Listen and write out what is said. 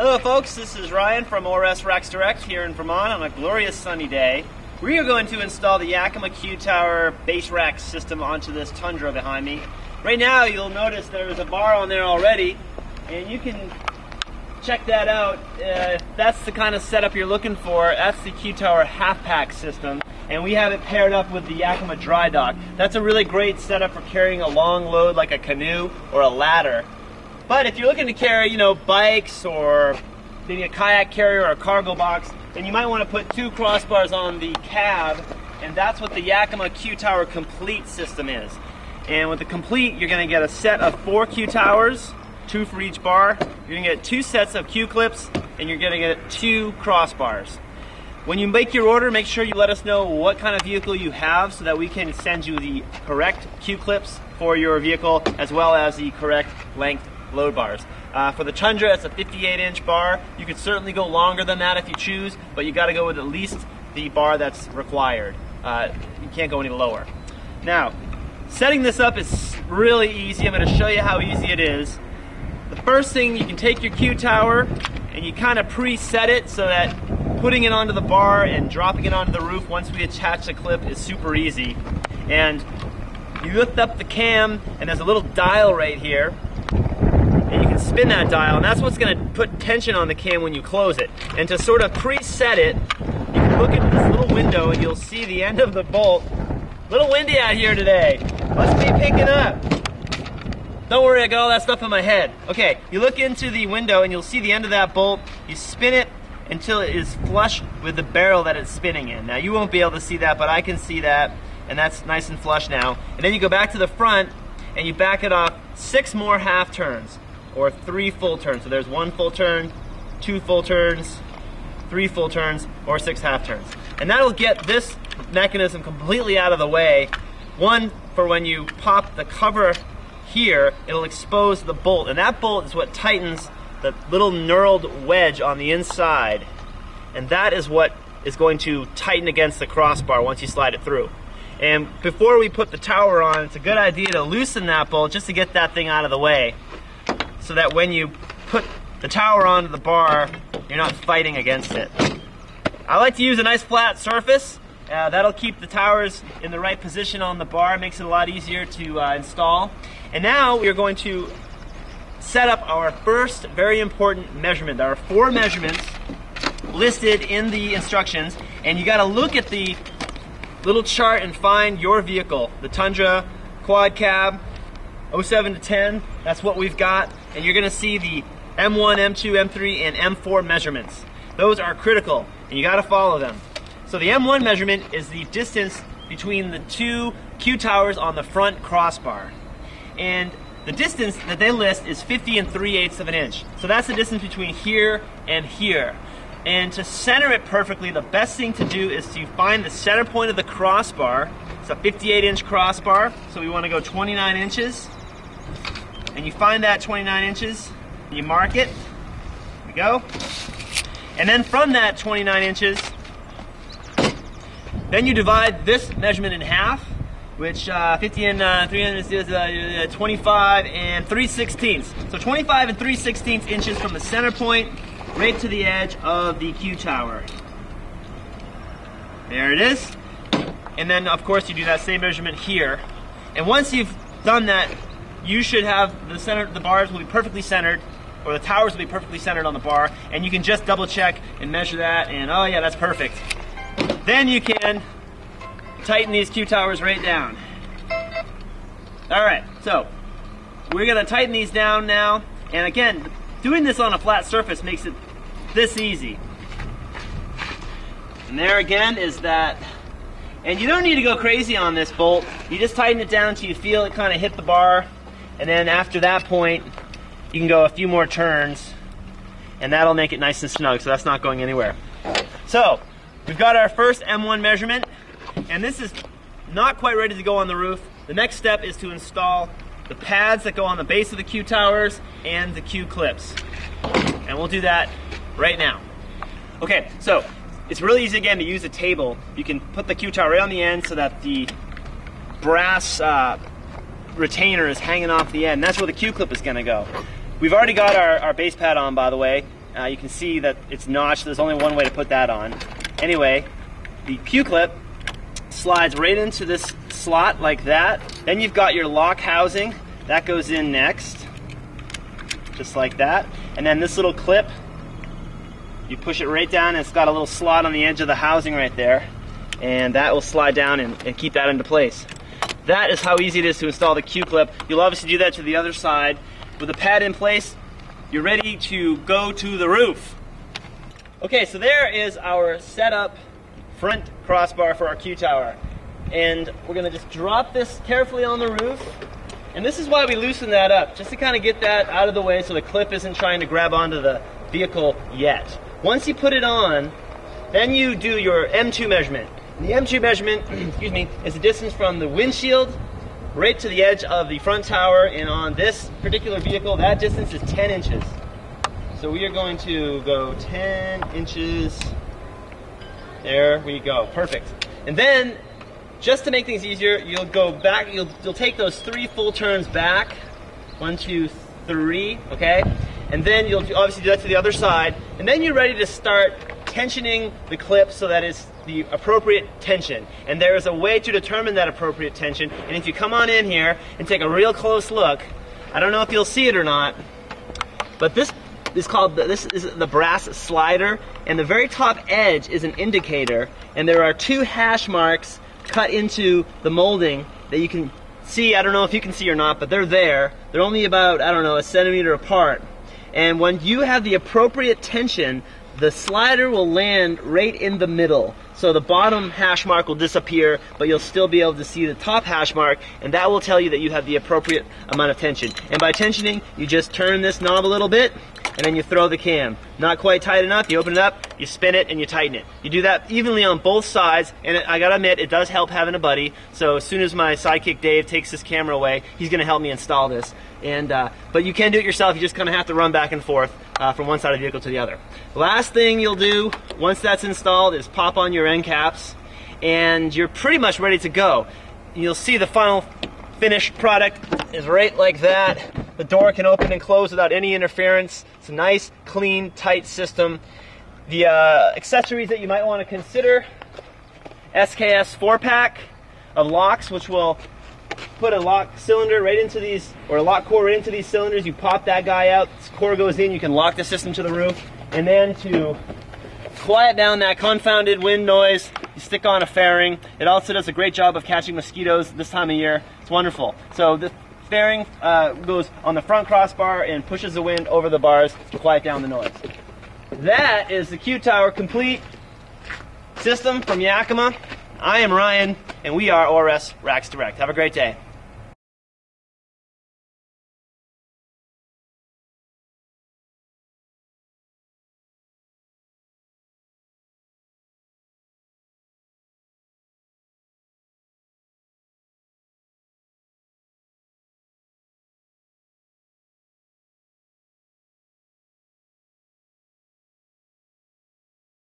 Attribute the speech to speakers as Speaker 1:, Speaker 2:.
Speaker 1: Hello folks, this is Ryan from ORS Racks Direct here in Vermont on a glorious sunny day. We are going to install the Yakima Q Tower base rack system onto this Tundra behind me. Right now you'll notice there's a bar on there already, and you can check that out. That's the kind of setup you're looking for. That's the Q Tower half pack system, and we have it paired up with the Yakima dry dock. That's a really great setup for carrying a long load like a canoe or a ladder. But if you're looking to carry, bikes or maybe a kayak carrier or a cargo box, then you might want to put 2 crossbars on the cab, and that's what the Yakima Q Tower Complete system is. And with the Complete, you're going to get a set of 4 Q Towers, 2 for each bar. You're going to get 2 sets of Q Clips, and you're going to get 2 crossbars. When you make your order, make sure you let us know what kind of vehicle you have so that we can send you the correct Q Clips for your vehicle as well as the correct length load bars. For the Tundra, it's a 58-inch bar. You could certainly go longer than that if you choose, but you got to go with at least the bar that's required. You can't go any lower. Now, setting this up is really easy. I'm going to show you how easy it is. The first thing, you can take your Q Tower and you kind of preset it so that putting it onto the bar and dropping it onto the roof once we attach the clip is super easy. And you lift up the cam, and there's a little dial right here. And you can spin that dial, and that's what's going to put tension on the cam when you close it. And to sort of preset it, you can look into this little window and you'll see the end of the bolt. A little windy out here today. Must be picking up. Don't worry, I got all that stuff in my head. Okay, you look into the window and you'll see the end of that bolt. You spin it until it is flush with the barrel that it's spinning in. Now you won't be able to see that, but I can see that, and that's nice and flush now. And then you go back to the front and you back it off 6 more half turns. Or 3 full turns. So there's 1 full turn, 2 full turns, 3 full turns, or 6 half turns. And that'll get this mechanism completely out of the way. One, for when you pop the cover here, it'll expose the bolt. And that bolt is what tightens the little knurled wedge on the inside. And that is what is going to tighten against the crossbar once you slide it through. And before we put the tower on, it's a good idea to loosen that bolt just to get that thing out of the way, so that when you put the tower onto the bar, you're not fighting against it. I like to use a nice flat surface. That'll keep the towers in the right position on the bar, makes it a lot easier to install. And now we're going to set up our first very important measurement. There are 4 measurements listed in the instructions, and you got to look at the little chart and find your vehicle. The Tundra quad cab, 07 to 10, that's what we've got. And you're going to see the M1, M2, M3, and M4 measurements. Those are critical, and you got to follow them. So the M1 measurement is the distance between the 2 Q towers on the front crossbar. And the distance that they list is 50 3/8 of an inch. So that's the distance between here and here. And to center it perfectly, the best thing to do is to find the center point of the crossbar. It's a 58-inch crossbar, so we want to go 29 inches. And you find that 29 inches, you mark it, there we go. And then from that 29 inches, then you divide this measurement in half, which 50 and 300 is 25 and 3/16. So 25 and 3/16 inches from the center point right to the edge of the Q tower. There it is. And then of course you do that same measurement here. And once you've done that, you should have the bars will be perfectly centered, or the towers will be perfectly centered on the bar, and you can just double check and measure that, and oh yeah, that's perfect. Then you can tighten these Q towers right down. Alright, so we're going to tighten these down now, and again, doing this on a flat surface makes it this easy. And there again is that, and you don't need to go crazy on this bolt, you just tighten it down until you feel it kind of hit the bar. And then after that point, you can go a few more turns, and that'll make it nice and snug, so that's not going anywhere. So, we've got our first M1 measurement, and this is not quite ready to go on the roof. The next step is to install the pads that go on the base of the Q towers and the Q clips. And we'll do that right now. Okay, so it's really easy again to use a table. You can put the Q tower right on the end so that the brass retainer is hanging off the end. That's where the Q clip is going to go. We've already got our base pad on, by the way. You can see that it's notched. There's only one way to put that on. Anyway, the Q clip slides right into this slot like that. Then you've got your lock housing. That goes in next, just like that. And then this little clip, you push it right down, and it's got a little slot on the edge of the housing right there. And that will slide down and keep that into place. That is how easy it is to install the Q clip. You'll obviously do that to the other side. With the pad in place, you're ready to go to the roof. Okay, so there is our setup front crossbar for our Q tower. And we're gonna just drop this carefully on the roof. And this is why we loosen that up, just to kind of get that out of the way so the clip isn't trying to grab onto the vehicle yet. Once you put it on, then you do your M2 measurement. And the M2 measurement, excuse me, is the distance from the windshield right to the edge of the front tower, and on this particular vehicle, that distance is 10 inches. So we are going to go 10 inches. There we go, perfect. And then, just to make things easier, you'll go back, you'll take those 3 full turns back. 1, 2, 3, okay? And then you'll obviously do that to the other side. And then you're ready to start tensioning the clip so that it's the appropriate tension. And there is a way to determine that appropriate tension. And if you come on in here and take a real close look, I don't know if you'll see it or not, but this is the brass slider, and the very top edge is an indicator, and there are 2 hash marks cut into the molding that you can see. I don't know if you can see or not, but they're there. They're only about, I don't know, 1 centimeter apart. And when you have the appropriate tension, the slider will land right in the middle. So the bottom hash mark will disappear, but you'll still be able to see the top hash mark, and that will tell you that you have the appropriate amount of tension. And by tensioning, you just turn this knob a little bit, and then you throw the cam. Not quite tight enough, you open it up, you spin it, and you tighten it. You do that evenly on both sides, and I gotta admit, it does help having a buddy. So as soon as my sidekick Dave takes this camera away, he's gonna help me install this. And but you can do it yourself. You just kind of have to run back and forth from one side of the vehicle to the other. Last thing you'll do once that's installed is pop on your end caps, and you're pretty much ready to go. You'll see the final finished product is right like that. The door can open and close without any interference. It's a nice, clean, tight system. The accessories that you might want to consider: SKS 4-pack of locks, which will put a lock cylinder right into these, or a lock core right into these cylinders. You pop that guy out, this core goes in, you can lock the system to the roof. And then to quiet down that confounded wind noise, you stick on a fairing. It also does a great job of catching mosquitoes this time of year. It's wonderful. So the fairing goes on the front crossbar and pushes the wind over the bars to quiet down the noise. That is the Q Tower complete system from Yakima. I am Ryan, and we are ORS Racks Direct. Have a great day.